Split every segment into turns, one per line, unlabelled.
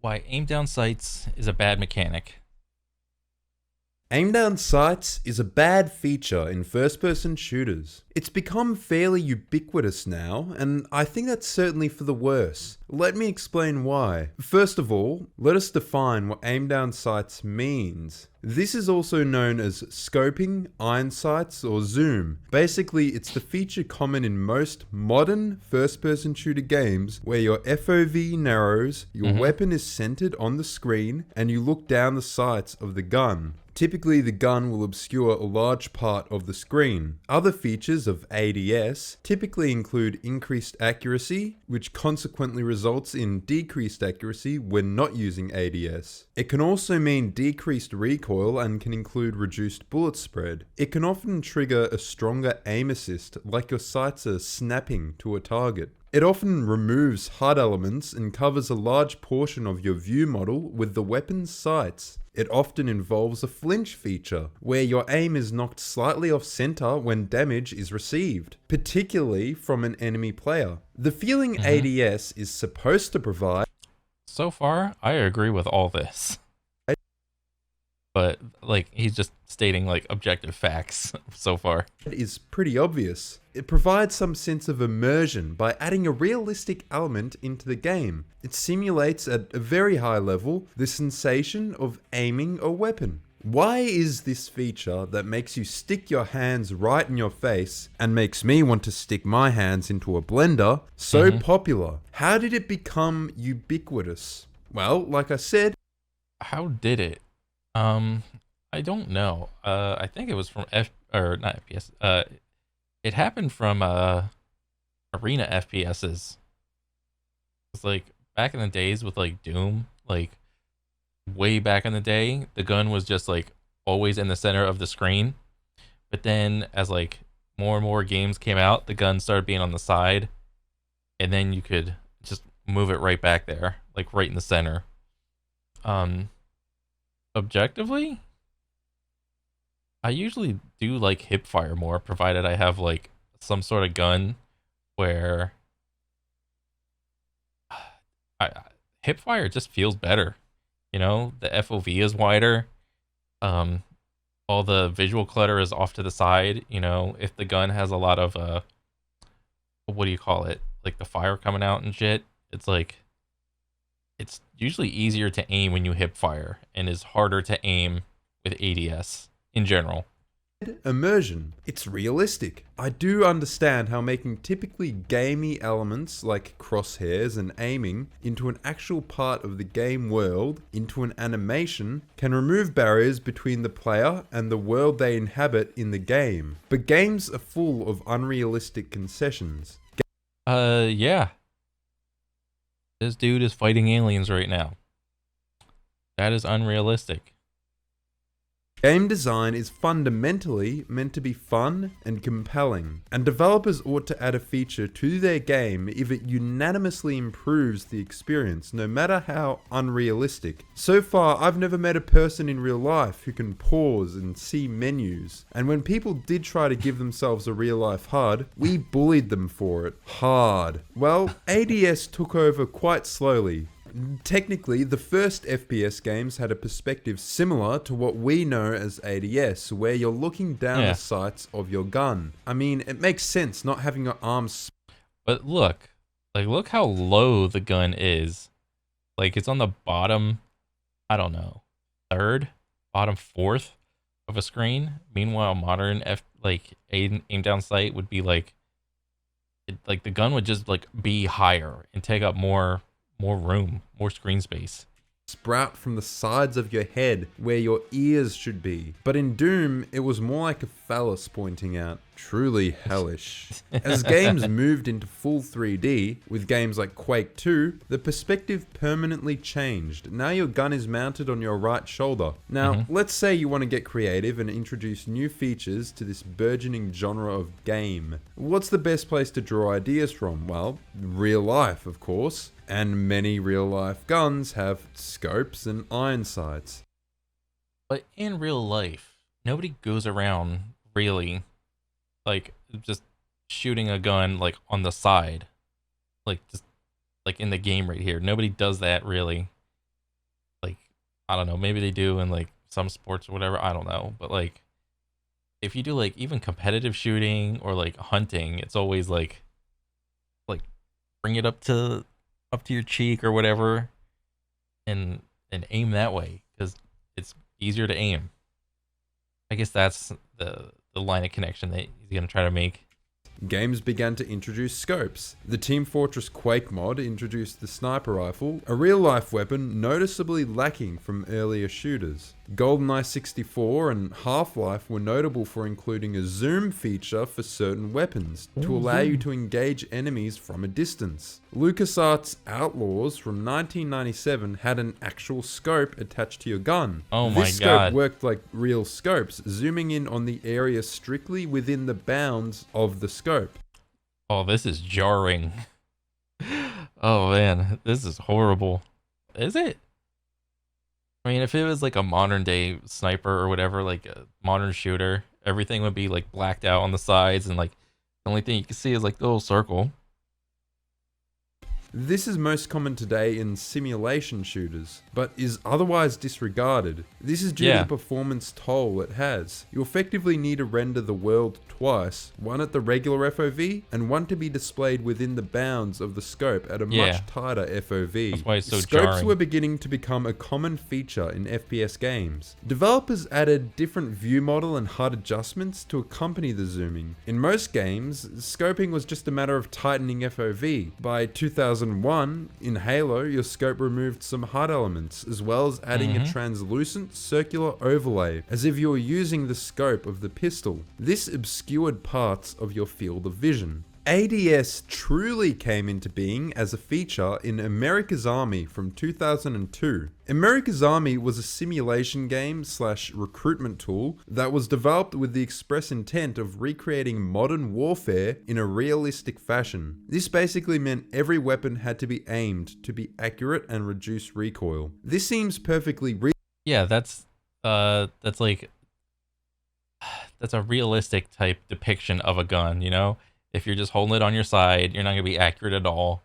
Why aim down sights is a bad mechanic.
Aim down sights is a bad feature in first person shooters. It's become fairly ubiquitous now, and I think that's certainly for the worse. Let me explain why. First of all, let us define what aim down sights means. This is also known as scoping, iron sights, or zoom. Basically, it's the feature common in most modern first-person shooter games where your FOV narrows, your weapon is centered on the screen, and you look down the sights of the gun. Typically, the gun will obscure a large part of the screen. Other features of ADS typically include increased accuracy, which consequently results in decreased accuracy when not using ADS. It can also mean decreased recoil and can include reduced bullet spread. It can often trigger a stronger aim assist, like your sights are snapping to a target. It often removes HUD elements and covers a large portion of your view model with the weapon's sights. It often involves a flinch feature, where your aim is knocked slightly off center when damage is received, particularly from an enemy player. The feeling ADS is supposed to provide.
So far, I agree with all this. But, like, he's just stating, like, objective facts so far.
Is pretty obvious. It provides some sense of immersion by adding a realistic element into the game. It simulates at a very high level the sensation of aiming a weapon. Why is this feature that makes you stick your hands right in your face and makes me want to stick my hands into a blender so popular? How did it become ubiquitous? Well, like I said,
How did it? I don't know. I think it was from not FPS. It happened from arena FPSs. It's like back in the days with like Doom, like way back in the day, the gun was just like always in the center of the screen. But then as like more and more games came out, the gun started being on the side, and then you could just move it right back there, like right in the center. Objectively, I usually do like hip fire more, provided I have like some sort of gun where hip fire just feels better. You know, the FOV is wider. Um, all the visual clutter is off to the side. You know, if the gun has a lot of what do you call it? Like the fire coming out and shit. It's like it's usually easier to aim when you hip fire and is harder to aim with ADS in general.
immersion. It's realistic. I do understand how making typically gamey elements like crosshairs and aiming into an actual part of the game world, into an animation, can remove barriers between the player and the world they inhabit in the game. But games are full of unrealistic concessions.
Yeah. This dude is fighting aliens right now. That is unrealistic.
Game design is fundamentally meant to be fun and compelling, and developers ought to add a feature to their game if it unanimously improves the experience, no matter how unrealistic. So far, I've never met a person in real life who can pause and see menus, and when people did try to give themselves a real life HUD, we bullied them for it. Hard. Well, ADS took over quite slowly. Technically, the first FPS games had a perspective similar to what we know as ADS, where you're looking down the sights of your gun. I mean, it makes sense not having your arms.
But look how low the gun is. Like it's on the bottom, I don't know, third, bottom fourth of a screen. Meanwhile, modern aim down sight would be like the gun would just like be higher and take up more room, more screen space.
Sprout from the sides of your head where your ears should be. But in Doom, it was more like a phallus pointing out. Truly hellish. As games moved into full 3D, with games like Quake 2, the perspective permanently changed. Now your gun is mounted on your right shoulder. Now, let's say you want to get creative and introduce new features to this burgeoning genre of game. What's the best place to draw ideas from? Well, real life, of course. And many real life guns have scopes and iron sights.
But in real life, nobody goes around really like just shooting a gun like on the side, like just like in the game right here. Nobody does that really. I don't know, maybe they do in like some sports or whatever. I don't know, but like if you do like even competitive shooting or like hunting, it's always like bring it up to your cheek or whatever, and aim that way because it's easier to aim. I guess that's the line of connection that he's gonna try to make.
Games began to introduce scopes. The Team Fortress Quake mod introduced the sniper rifle, a real-life weapon noticeably lacking from earlier shooters. GoldenEye 64 and Half-Life were notable for including a zoom feature for certain weapons to allow you to engage enemies from a distance. LucasArts Outlaws from 1997 had an actual scope attached to your gun.
Oh my
This scope
god.
worked like real scopes, zooming in on the area strictly within the bounds of the scope.
Oh, this is jarring. Oh man, this is horrible. Is it? I mean, if it was like a modern day sniper or whatever, like a modern shooter, everything would be like blacked out on the sides, and like the only thing you can see is like the little circle.
This is most common today in simulation shooters, but is otherwise disregarded. This is due to
Yeah.
the performance toll it has. You effectively need to render the world twice, one at the regular FOV, and one to be displayed within the bounds of the scope at a
Yeah.
much tighter FOV.
That's why it's so
Scopes
jarring.
were beginning to become a common feature in FPS games. Developers added different view model and HUD adjustments to accompany the zooming. In most games, scoping was just a matter of tightening FOV. By 2001, in Halo, your scope removed some HUD elements, as well as adding a translucent circular overlay, as if you were using the scope of the pistol. This obscured parts of your field of vision. ADS truly came into being as a feature in America's Army from 2002. America's Army was a simulation game / recruitment tool that was developed with the express intent of recreating modern warfare in a realistic fashion. This basically meant every weapon had to be aimed to be accurate and reduce recoil. This seems perfectly
Yeah, that's like that's a realistic type depiction of a gun, you know? If you're just holding it on your side, you're not gonna be accurate at all.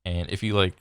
And if you like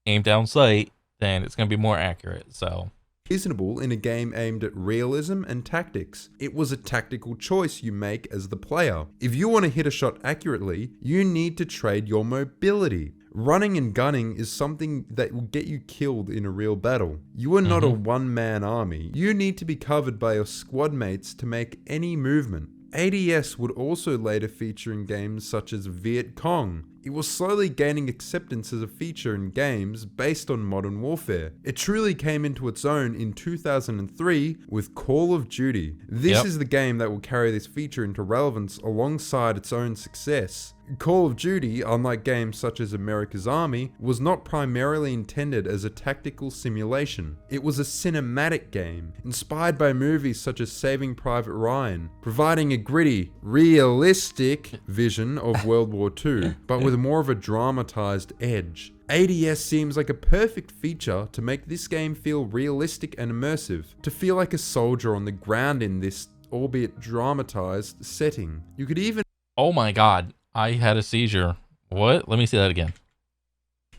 aim down sight, then it's gonna be more accurate. So
reasonable in a game aimed at realism and tactics. It was a tactical choice you make as the player. If you want to hit a shot accurately, you need to trade your mobility. Running and gunning is something that will get you killed in a real battle. You are not a one-man army. You need to be covered by your squad mates to make any movement. ADS would also later feature in games such as Viet Cong. It was slowly gaining acceptance as a feature in games based on modern warfare. It truly came into its own in 2003 with Call of Duty. This is the game that will carry this feature into relevance alongside its own success. Call of Duty, unlike games such as America's Army, was not primarily intended as a tactical simulation. It was a cinematic game, inspired by movies such as Saving Private Ryan, providing a gritty, realistic vision of World War II, but with more of a dramatized edge. ADS seems like a perfect feature to make this game feel realistic and immersive, to feel like a soldier on the ground in this, albeit dramatized, setting. You could even
oh my god, I had a seizure. What? Let me see that again.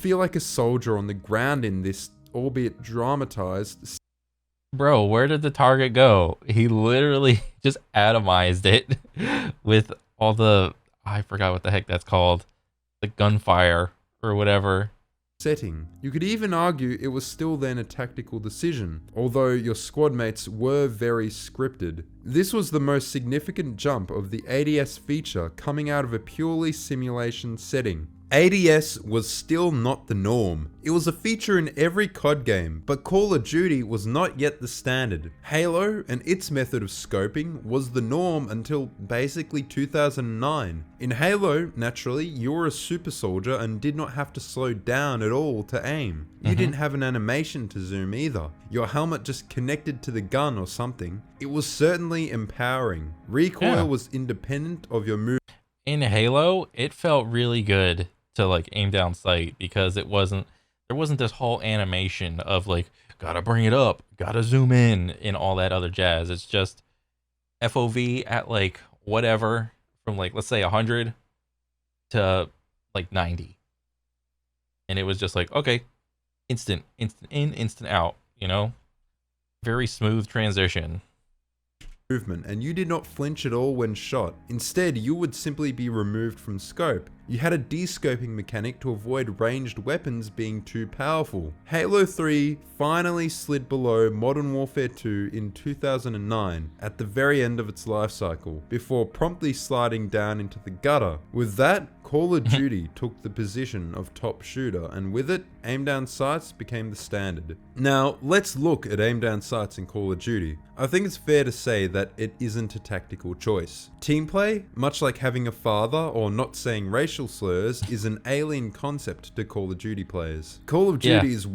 feel like a soldier on the ground in this, albeit dramatized.
Bro, where did the target go? He literally just atomized it with all the, I forgot what the heck that's called. The gunfire or whatever.
Setting. You could even argue it was still then a tactical decision, although your squad mates were very scripted. This was the most significant jump of the ADS feature coming out of a purely simulation setting. ADS was still not the norm. It was a feature in every COD game, but Call of Duty was not yet the standard. Halo and its method of scoping was the norm until basically 2009. In Halo, naturally, you were a super soldier and did not have to slow down at all to aim. You didn't have an animation to zoom either. Your helmet just connected to the gun or something. It was certainly empowering. Recoil was independent of your movement.
In Halo, it felt really good to like aim down sight because there wasn't this whole animation of like gotta bring it up, gotta zoom in, and all that other jazz. It's just FOV at like whatever from like let's say 100 to like 90, and it was just like okay, instant in, instant out, you know. Very smooth transition.
movement, and you did not flinch at all when shot. Instead, you would simply be removed from scope. You had a de-scoping mechanic to avoid ranged weapons being too powerful. Halo 3 finally slid below Modern Warfare 2 in 2009, at the very end of its life cycle, before promptly sliding down into the gutter. With that, Call of Duty took the position of top shooter, and with it, aim down sights became the standard. Now, let's look at aim down sights in Call of Duty. I think it's fair to say that it isn't a tactical choice. Team play, much like having a father or not saying racial slurs, is an alien concept to Call of Duty players. Call of
Yeah,
Duty is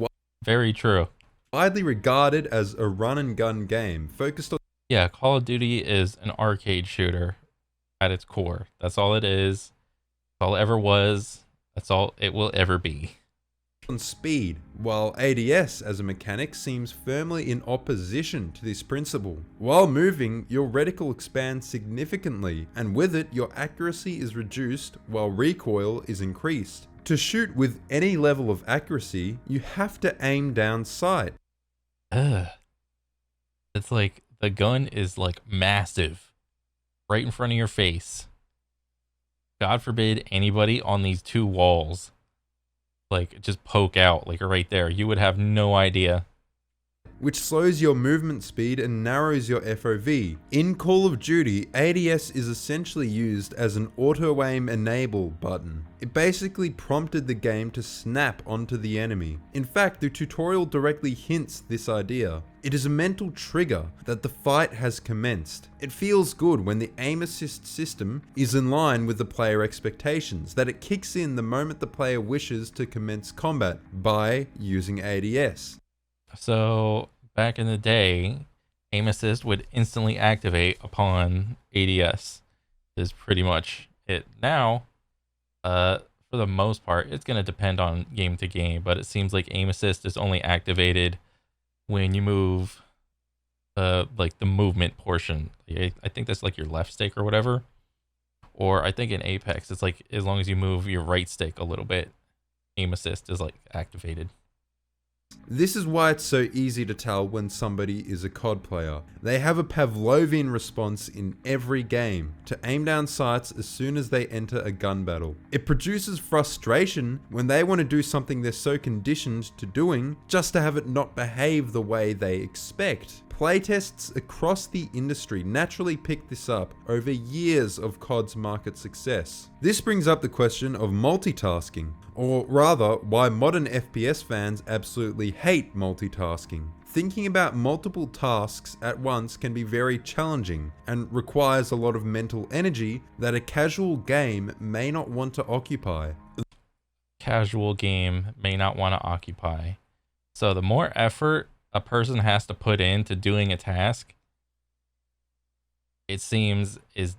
very true.
widely regarded as a run and gun game, focused on
Yeah, Call of Duty is an arcade shooter at its core. That's all it is. That's all it ever was. That's all it will ever be.
speed, while ADS as a mechanic seems firmly in opposition to this principle. While moving, your reticle expands significantly, and with it, your accuracy is reduced while recoil is increased. To shoot with any level of accuracy, you have to aim down sight.
Ugh. It's like the gun is like massive, right in front of your face. God forbid anybody on these two walls like just poke out like right there. You would have no idea.
Which slows your movement speed and narrows your FOV. In Call of Duty, ADS is essentially used as an auto-aim enable button. It basically prompted the game to snap onto the enemy. In fact, the tutorial directly hints this idea. It is a mental trigger that the fight has commenced. It feels good when the aim assist system is in line with the player expectations, that it kicks in the moment the player wishes to commence combat by using ADS.
So back in the day, aim assist would instantly activate upon ADS. Is pretty much it. Now, for the most part, it's gonna depend on game to game, but it seems like aim assist is only activated when you move, like the movement portion. I think that's like your left stick or whatever. Or I think in Apex, it's like as long as you move your right stick a little bit, aim assist is like activated.
This is why it's so easy to tell when somebody is a COD player. They have a Pavlovian response in every game to aim down sights as soon as they enter a gun battle. It produces frustration when they want to do something they're so conditioned to doing just to have it not behave the way they expect. Playtests across the industry naturally picked this up over years of COD's market success. This brings up the question of multitasking, or rather, why modern FPS fans absolutely hate multitasking. Thinking about multiple tasks at once can be very challenging and requires a lot of mental energy that a casual game may not want to occupy.
Casual game may not want to occupy. So the more effort a person has to put into doing a task, it seems is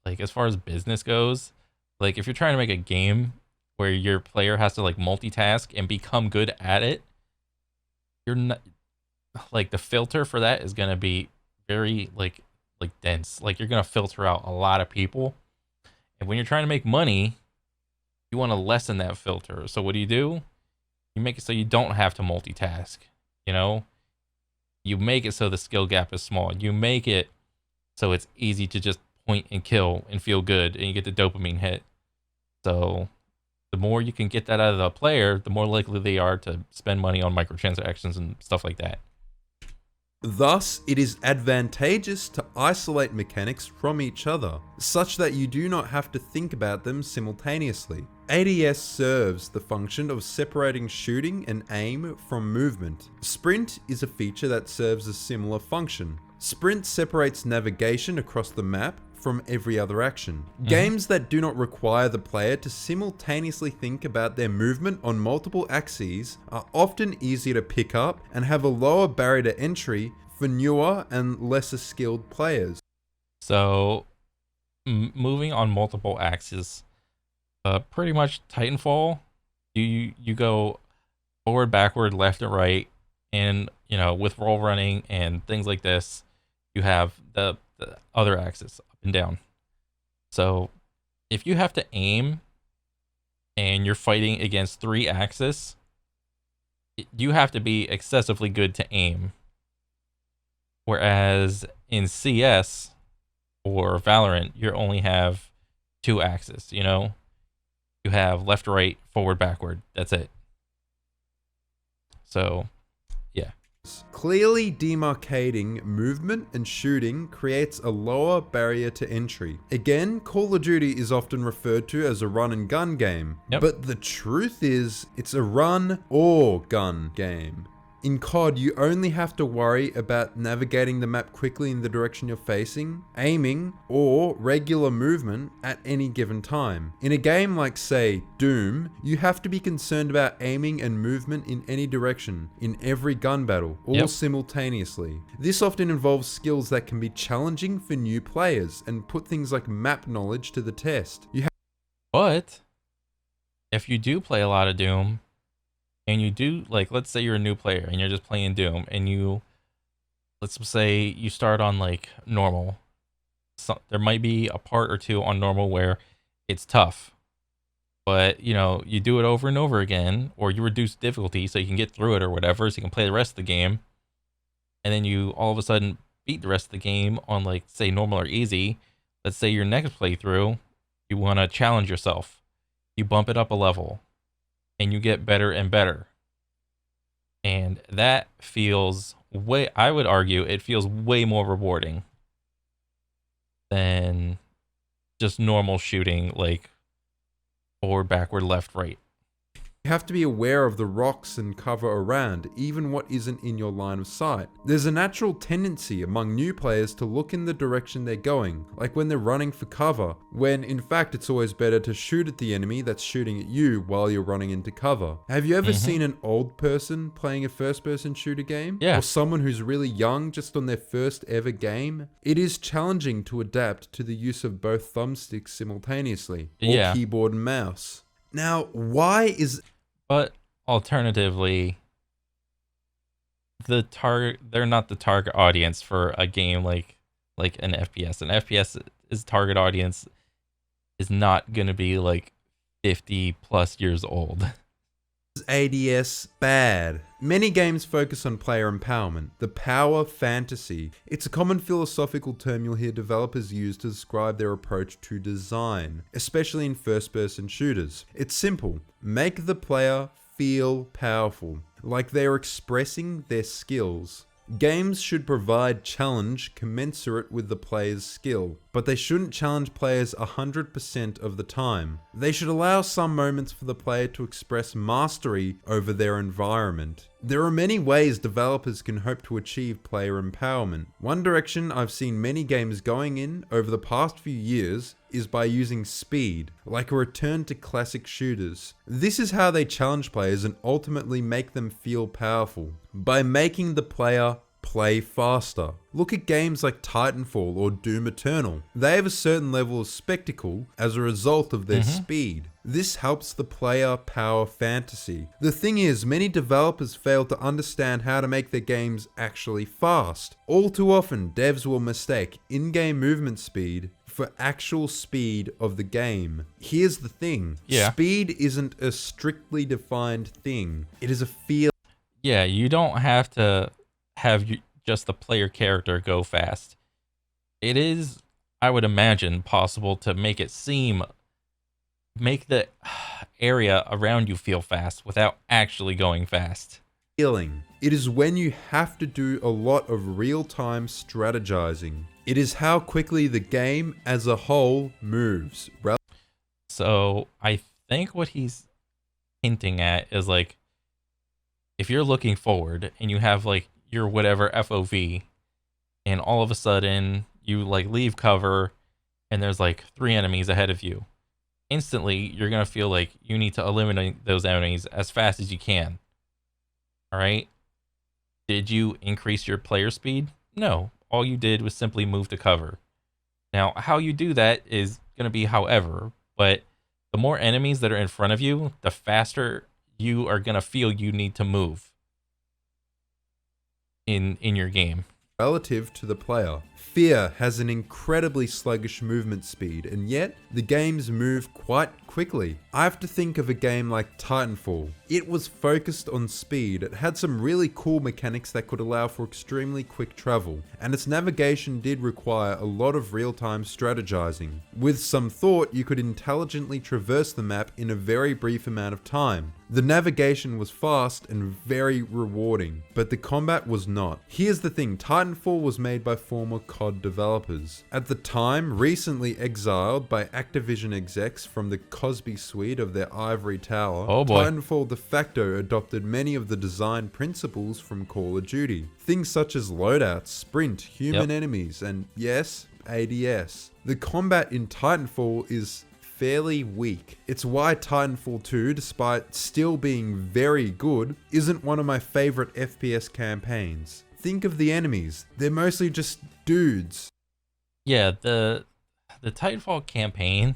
like, as far as business goes, like if you're trying to make a game where your player has to like multitask and become good at it, you're not like, the filter for that is going to be very like dense. Like you're going to filter out a lot of people. And when you're trying to make money, you want to lessen that filter. So what do? You make it so you don't have to multitask. You know, you make it so the skill gap is small. You make it so it's easy to just point and kill and feel good, and you get the dopamine hit. So the more you can get that out of the player, the more likely they are to spend money on microtransactions and stuff like that.
Thus, it is advantageous to isolate mechanics from each other, such that you do not have to think about them simultaneously. ADS serves the function of separating shooting and aim from movement. Sprint is a feature that serves a similar function. Sprint separates navigation across the map from every other action. Games that do not require the player to simultaneously think about their movement on multiple axes are often easier to pick up and have a lower barrier to entry for newer and lesser skilled players.
So moving on multiple axes, pretty much Titanfall, you go forward, backward, left and right, and you know, with roll running and things like this, you have the other axis up and down. So if you have to aim and you're fighting against 3 axes, you have to be excessively good to aim. Whereas in CS or Valorant, you only have two axes, you know? You have left, right, forward, backward. That's it. So, yeah.
Clearly demarcating movement and shooting creates a lower barrier to entry. Again, Call of Duty is often referred to as a run and gun game,
Yep.
but the truth is it's a run or gun game. In COD, you only have to worry about navigating the map quickly in the direction you're facing, aiming, or regular movement at any given time. In a game like, say, Doom, you have to be concerned about aiming and movement in any direction, in every gun battle, all simultaneously. This often involves skills that can be challenging for new players and put things like map knowledge to the test.
But if you do play a lot of Doom, and you do, like, let's say you're a new player and you're just playing Doom, and let's say you start on like normal. So there might be a part or two on normal where it's tough, but you do it over and over again, or you reduce difficulty so you can get through it or whatever, so you can play the rest of the game, and then you all of a sudden beat the rest of the game on, like, say normal or easy. Let's say your next playthrough, you want to challenge yourself, you bump it up a level, and you get better and better. And that feels I would argue it feels way more rewarding than just normal shooting, like forward, backward, left, right.
You have to be aware of the rocks and cover around, even what isn't in your line of sight. There's a natural tendency among new players to look in the direction they're going, like when they're running for cover, when in fact it's always better to shoot at the enemy that's shooting at you while you're running into cover. Have you ever seen an old person playing a first-person shooter game?
Yeah.
Or someone who's really young just on their first ever game? It is challenging to adapt to the use of both thumbsticks simultaneously, or keyboard and mouse. Now, why is...
But alternatively, they're not the target audience for a game like an FPS. An FPS is target audience is not going to be like 50 plus years old.
ADS bad? Many games focus on player empowerment, the power fantasy. It's a common philosophical term you'll hear developers use to describe their approach to design, especially in first-person shooters. It's simple. Make the player feel powerful, like they're expressing their skills. Games should provide challenge commensurate with the player's skill, but they shouldn't challenge players 100% of the time. They should allow some moments for the player to express mastery over their environment. There are many ways developers can hope to achieve player empowerment. One direction I've seen many games going in over the past few years is by using speed, like a return to classic shooters. This is how they challenge players and ultimately make them feel powerful, by making the player play faster. Look at games like Titanfall or Doom Eternal. They have a certain level of spectacle as a result of their speed. This helps the player power fantasy. The thing is, many developers fail to understand how to make their games actually fast. All too often, devs will mistake in-game movement speed for actual speed of the game. Here's the thing. Speed isn't a strictly defined thing. It is a feel.
Yeah, you don't have to have just the player character go fast. It is, I would imagine, possible to make the area around you feel fast without actually going fast.
Feeling. It is when you have to do a lot of real-time strategizing. It is how quickly the game as a whole moves.
So I think what he's hinting at is, like, if you're looking forward and you have like your whatever FOV, and all of a sudden you like leave cover and there's like 3 enemies ahead of you, instantly you're gonna feel like you need to eliminate those enemies as fast as you can. All right, did you increase your player speed? No, all you did was simply move to cover. Now how you do that is gonna be however, but the more enemies that are in front of you, the faster you are gonna feel you need to move in your game.
relative to the player. Fear has an incredibly sluggish movement speed, and yet the games move quite quickly. I have to think of a game like Titanfall. It was focused on speed, it had some really cool mechanics that could allow for extremely quick travel, and its navigation did require a lot of real-time strategizing. With some thought, you could intelligently traverse the map in a very brief amount of time. The navigation was fast and very rewarding, but the combat was not. Here's the thing, Titanfall was made by former COD developers. At the time, recently exiled by Activision execs from the Cosby suite of their ivory tower,
Oh boy.
Titanfall de facto adopted many of the design principles from Call of Duty. Things such as loadouts, sprint, human enemies, and yes, ADS. The combat in Titanfall is fairly weak. It's why Titanfall 2, despite still being very good, isn't one of my favorite FPS campaigns. Think of the enemies. They're mostly just dudes.
Yeah, the Titanfall campaign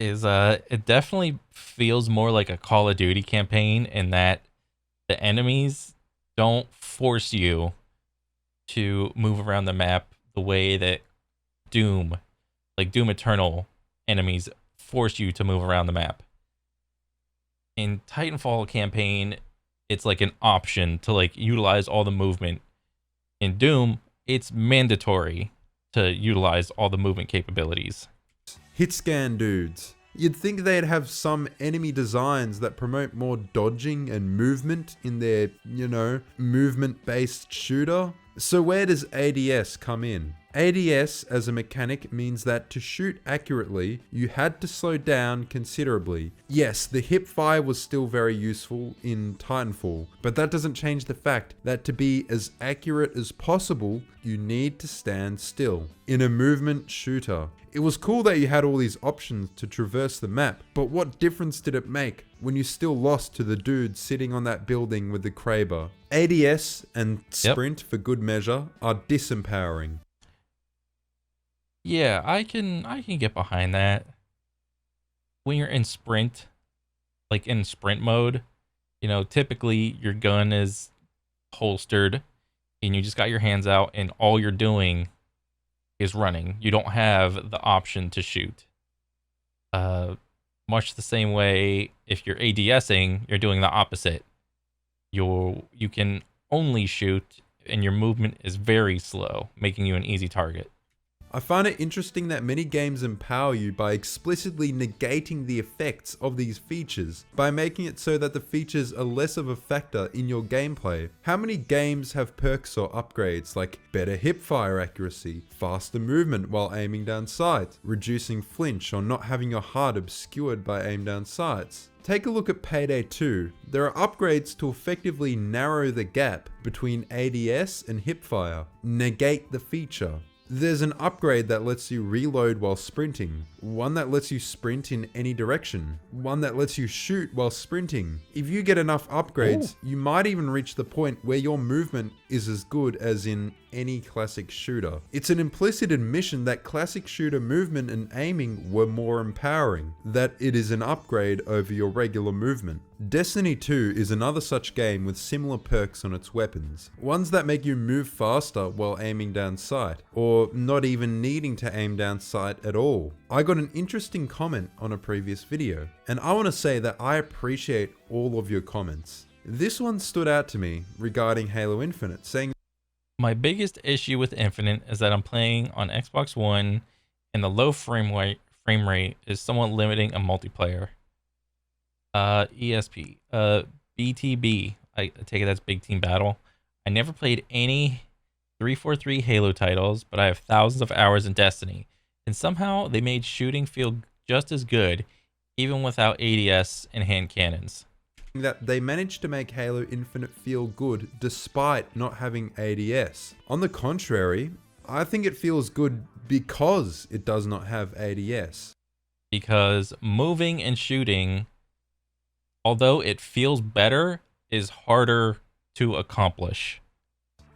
is it definitely feels more like a Call of Duty campaign in that the enemies don't force you to move around the map the way that Doom, like Doom Eternal enemies force you to move around the map. In Titanfall campaign, it's like an option to like utilize all the movement. In Doom, it's mandatory to utilize all the movement capabilities.
Hit scan dudes. You'd think they'd have some enemy designs that promote more dodging and movement in their, movement-based shooter. So where does ADS come in? ADS as a mechanic means that to shoot accurately, you had to slow down considerably. Yes, the hip fire was still very useful in Titanfall, but that doesn't change the fact that to be as accurate as possible, you need to stand still. In a movement shooter, it was cool that you had all these options to traverse the map, but what difference did it make when you still lost to the dude sitting on that building with the Kraber? ADS and sprint, for good measure, are disempowering.
Yeah, I can get behind that. When you're in sprint, like in sprint mode, typically your gun is holstered and you just got your hands out and all you're doing is running. You don't have the option to shoot. Much the same way if you're ADSing, you're doing the opposite. You can only shoot and your movement is very slow, making you an easy target.
I find it interesting that many games empower you by explicitly negating the effects of these features, by making it so that the features are less of a factor in your gameplay. How many games have perks or upgrades like better hipfire accuracy, faster movement while aiming down sights, reducing flinch, or not having your HUD obscured by aim down sights? Take a look at Payday 2. There are upgrades to effectively narrow the gap between ADS and hipfire. Negate the feature. There's an upgrade that lets you reload while sprinting, one that lets you sprint in any direction, one that lets you shoot while sprinting. If you get enough upgrades, you might even reach the point where your movement is as good as in any classic shooter. It's an implicit admission that classic shooter movement and aiming were more empowering, that it is an upgrade over your regular movement. Destiny 2 is another such game with similar perks on its weapons, ones that make you move faster while aiming down sight, or not even needing to aim down sight at all. I got an interesting comment on a previous video, and I want to say that I appreciate all of your comments. This one stood out to me regarding Halo Infinite, saying,
My biggest issue with Infinite is that I'm playing on Xbox One and the low frame rate is somewhat limiting a multiplayer. ESP, BTB, I take it that's Big Team Battle. I never played any 343 Halo titles, but I have thousands of hours in Destiny, and somehow they made shooting feel just as good, even without ADS and hand cannons.
That they managed to make Halo Infinite feel good despite not having ADS. On the contrary, I think it feels good because it does not have ADS.
Because moving and shooting, although it feels better, is harder to accomplish.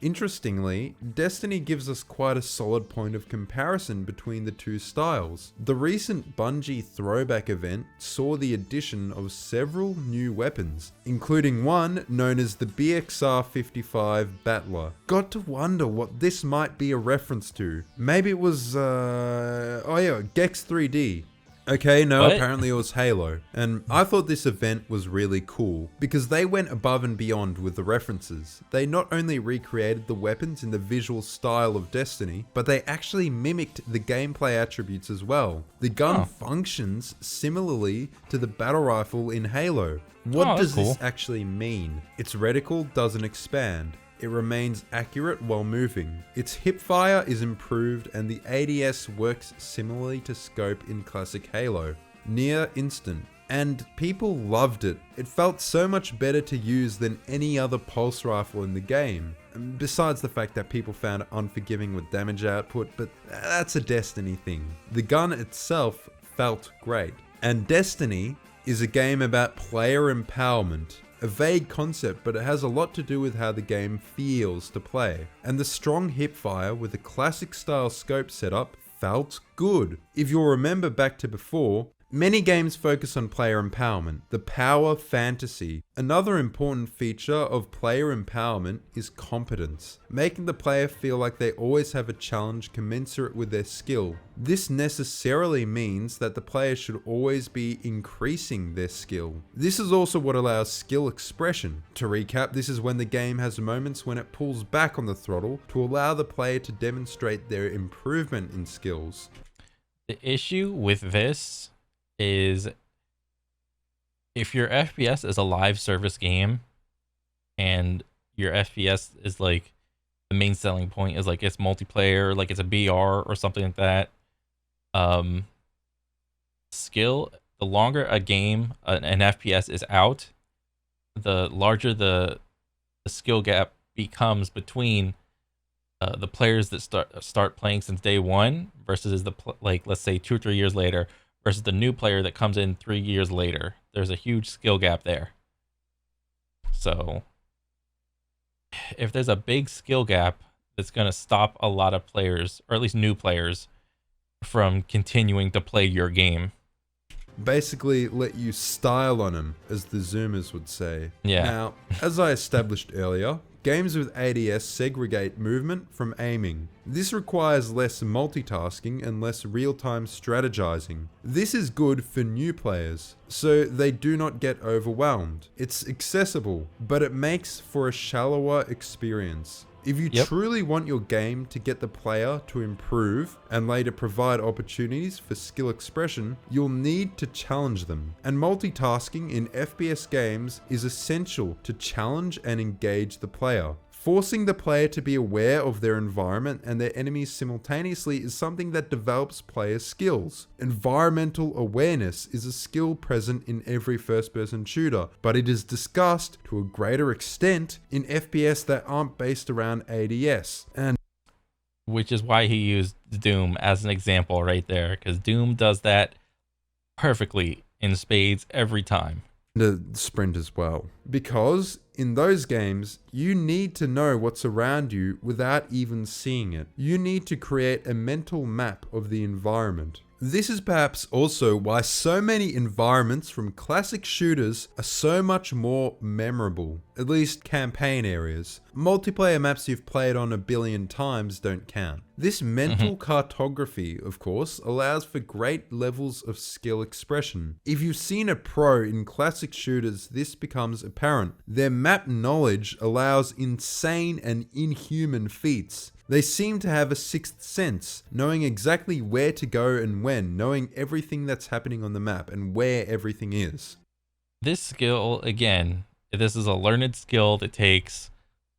Interestingly, Destiny gives us quite a solid point of comparison between the two styles. The recent Bungie throwback event saw the addition of several new weapons, including one known as the BXR-55 Battler. Got to wonder what this might be a reference to. Maybe it was, Gex 3D. Okay, no,
What?
apparently it was Halo. And I thought this event was really cool because they went above and beyond with the references. They not only recreated the weapons in the visual style of Destiny, but they actually mimicked the gameplay attributes as well. The gun functions similarly to the battle rifle in Halo. What does this actually mean? Its reticle doesn't expand. It remains accurate while moving. Its hipfire is improved and the ADS works similarly to scope in classic Halo. Near instant. And people loved it. It felt so much better to use than any other pulse rifle in the game. Besides the fact that people found it unforgiving with damage output, but that's a Destiny thing. The gun itself felt great. And Destiny is a game about player empowerment. A vague concept, but it has a lot to do with how the game feels to play. And the strong hipfire with a classic style scope setup felt good. If you'll remember back to before, many games focus on player empowerment, the power fantasy. Another important feature of player empowerment is competence, making the player feel like they always have a challenge commensurate with their skill. This necessarily means that the player should always be increasing their skill. This is also what allows skill expression. To recap, this is when the game has moments when it pulls back on the throttle to allow the player to demonstrate their improvement in skills.
The issue with this is if your FPS is a live service game and your FPS is like the main selling point is like it's multiplayer, like it's a BR or something like that. Skill, the longer a game, an FPS is out, the larger the skill gap becomes between the players that start playing since day one versus like let's say 2 or 3 years later versus the new player that comes in 3 years later. There's a huge skill gap there. So if there's a big skill gap, that's going to stop a lot of players, or at least new players, from continuing to play your game.
Basically, let you style on them, as the Zoomers would say.
Yeah.
Now, as I established earlier, games with ADS segregate movement from aiming. This requires less multitasking and less real-time strategizing. This is good for new players, so they do not get overwhelmed. It's accessible, but it makes for a shallower experience. If you truly want your game to get the player to improve and later provide opportunities for skill expression, you'll need to challenge them. And multitasking in FPS games is essential to challenge and engage the player. Forcing the player to be aware of their environment and their enemies simultaneously is something that develops player skills. Environmental awareness is a skill present in every first-person shooter, but it is discussed to a greater extent in FPS that aren't based around ADS. And
which is why he used Doom as an example right there, because Doom does that perfectly in spades every time.
The sprint as well. Because in those games, you need to know what's around you without even seeing it. You need to create a mental map of the environment. This is perhaps also why so many environments from classic shooters are so much more memorable, at least campaign areas. Multiplayer maps you've played on a billion times don't count. This mental cartography, of course, allows for great levels of skill expression. If you've seen a pro in classic shooters, this becomes apparent. Their map knowledge allows insane and inhuman feats. They seem to have a sixth sense, knowing exactly where to go and when, knowing everything that's happening on the map and where everything is.
This skill, again, this is a learned skill that takes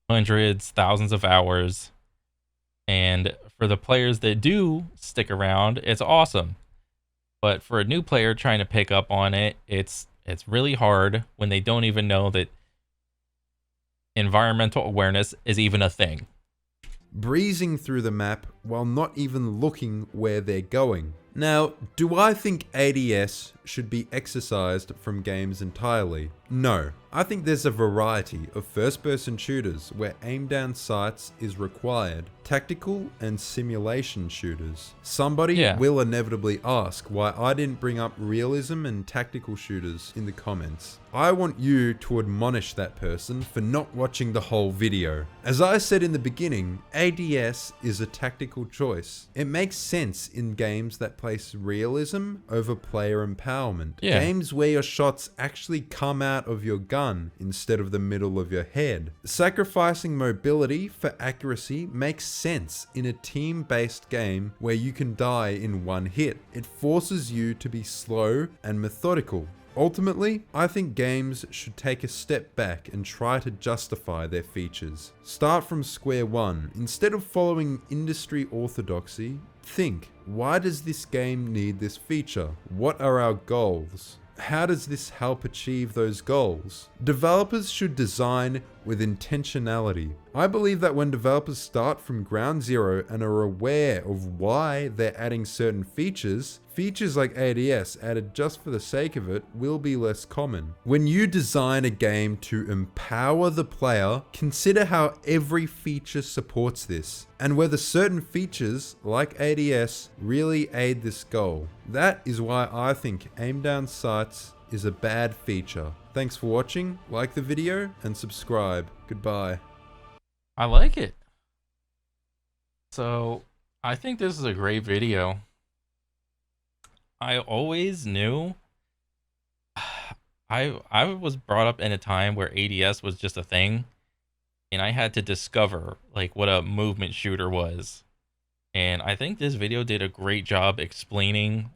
hundreds, thousands of hours. And for the players that do stick around, it's awesome. But for a new player trying to pick up on it, it's really hard when they don't even know that environmental awareness is even a thing.
Breezing through the map while not even looking where they're going. Now, do I think ADS should be exercised from games entirely? No, I think there's a variety of first-person shooters where aim-down sights is required, tactical and simulation shooters. Somebody
Yeah.
will inevitably ask why I didn't bring up realism and tactical shooters in the comments. I want you to admonish that person for not watching the whole video. As I said in the beginning, ADS is a tactical choice. It makes sense in games that place realism over player empowerment.
Yeah.
Games where your shots actually come out of your gun instead of the middle of your head. Sacrificing mobility for accuracy makes sense in a team-based game where you can die in one hit. It forces you to be slow and methodical. Ultimately, I think games should take a step back and try to justify their features. Start from square one. Instead of following industry orthodoxy, think, why does this game need this feature? What are our goals? How does this help achieve those goals? Developers should design with intentionality. I believe that when developers start from ground zero and are aware of why they're adding certain features, features like ADS added just for the sake of it will be less common. When you design a game to empower the player, consider how every feature supports this, and whether certain features like ADS really aid this goal. That is why I think aim down sights is a bad feature. Thanks for watching, like the video, and subscribe. Goodbye.
I like it. So I think this is a great video. I always knew I was brought up in a time where ADS was just a thing, and I had to discover like what a movement shooter was. And I think this video did a great job explaining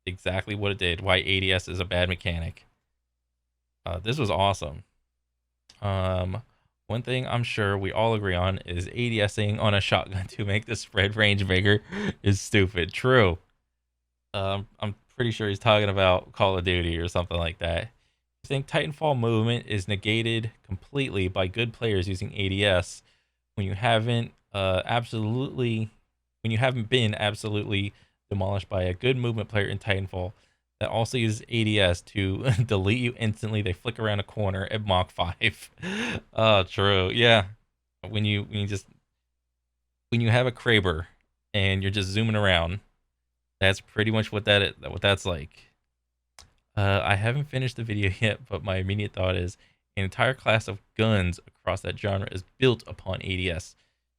exactly what it did, why ADS is a bad mechanic. This was awesome. One thing I'm sure we all agree on is ADSing on a shotgun to make the spread range bigger is stupid. True. I'm pretty sure he's talking about Call of Duty or something like that. I think Titanfall movement is negated completely by good players using ADS when you haven't been absolutely demolished by a good movement player in Titanfall that also uses ADS to delete you instantly. They flick around a corner at Mach 5. Oh, true. Yeah. When you have a Kraber and you're just zooming around, that's pretty much what that's like. I haven't finished the video yet, but my immediate thought is an entire class of guns across that genre is built upon ADS.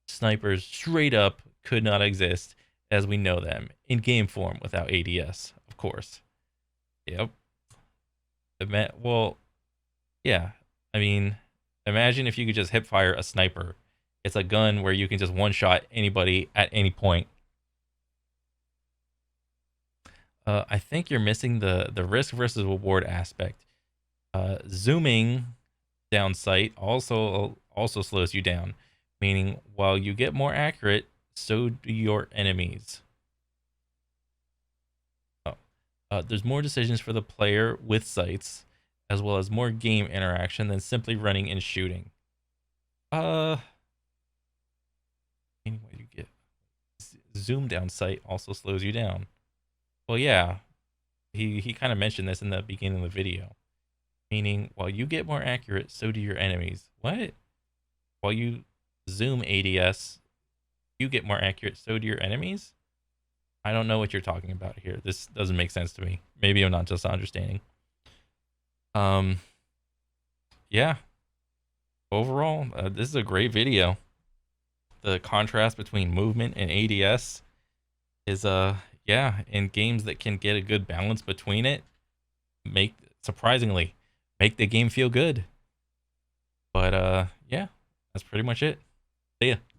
Snipers straight up could not exist as we know them in game form without ADS, of course. Yep. Well, yeah. I mean, imagine if you could just hip fire a sniper. It's a gun where you can just one shot anybody at any point. I think you're missing the risk versus reward aspect. Zooming down sight also slows you down, meaning while you get more accurate, so do your enemies. There's more decisions for the player with sights, as well as more game interaction than simply running and shooting. Anyway, you get zoom down sight also slows you down. Well, yeah, he kind of mentioned this in the beginning of the video, meaning while you get more accurate, so do your enemies. What? While you zoom ADS, you get more accurate, so do your enemies? I don't know what you're talking about here. This doesn't make sense to me. Maybe I'm not just understanding. Yeah. Overall, this is a great video. The contrast between movement and ADS is yeah, in games that can get a good balance between it, surprisingly make the game feel good. But yeah, that's pretty much it. See ya.